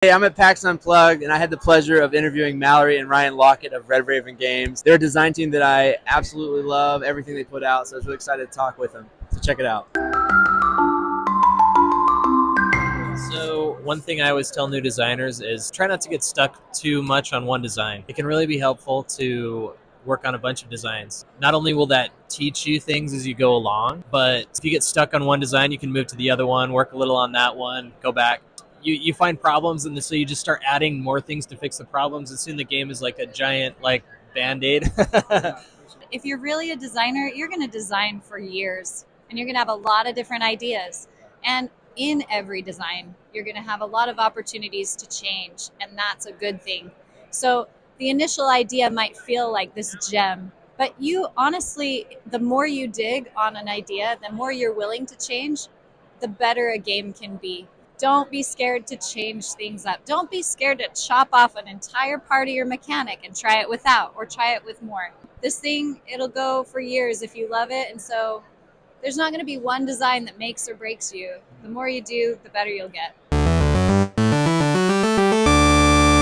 Hey, I'm at PAX Unplugged, and I had the pleasure of interviewing Mallorie and Ryan Laukat of Red Raven Games. They're a design team that I absolutely love, everything they put out, so I was really excited to talk with them. So check it out. So one thing I always tell new designers is try not to get stuck too much on one design. It can really be helpful to work on a bunch of designs. Not only will that teach you things as you go along, but if you get stuck on one design, you can move to the other one, work a little on that one, go back. You find problems, and so you just start adding more things to fix the problems, and soon the game is like a giant band-aid. If you're really a designer, you're going to design for years and you're going to have a lot of different ideas. And in every design, you're going to have a lot of opportunities to change, and that's a good thing. So the initial idea might feel like this gem, but you honestly, the more you dig on an idea, the more you're willing to change, the better a game can be. Don't be scared to change things up. Don't be scared to chop off an entire part of your mechanic and try it without or try it with more. This thing, it'll go for years if you love it. And so there's not going to be one design that makes or breaks you. The more you do, the better you'll get.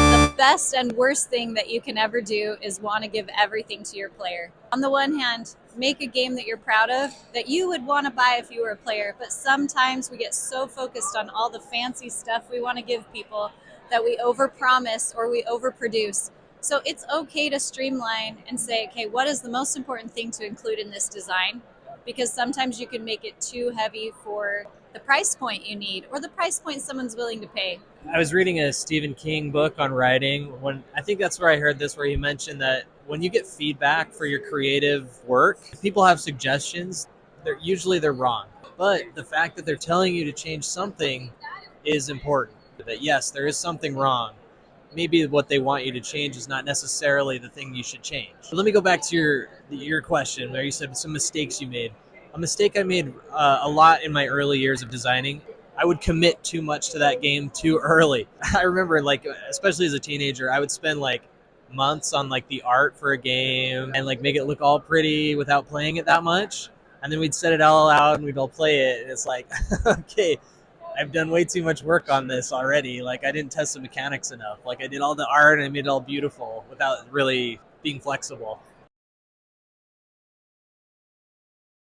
The best and worst thing that you can ever do is want to give everything to your player. On the one hand, make a game that you're proud of, that you would want to buy if you were a player, but sometimes we get so focused on all the fancy stuff we want to give people that we overpromise or we overproduce. So it's okay to streamline and say, okay, what is the most important thing to include in this design? Because sometimes you can make it too heavy for the price point you need or the price point someone's willing to pay. I was reading a Stephen King book on writing. When I think that's where I heard this, where he mentioned that when you get feedback for your creative work, people have suggestions. They're wrong, but the fact that they're telling you to change something is important. That yes, there is something wrong. Maybe what they want you to change is not necessarily the thing you should change. But let me go back to your question where you said some mistakes you made. A mistake I made a lot in my early years of designing, I would commit too much to that game too early. I remember, especially as a teenager, I would spend months on the art for a game and make it look all pretty without playing it that much. And then we'd set it all out and we'd all play it. And it's like, okay, I've done way too much work on this already. I didn't test the mechanics enough. I did all the art and I made it all beautiful without really being flexible.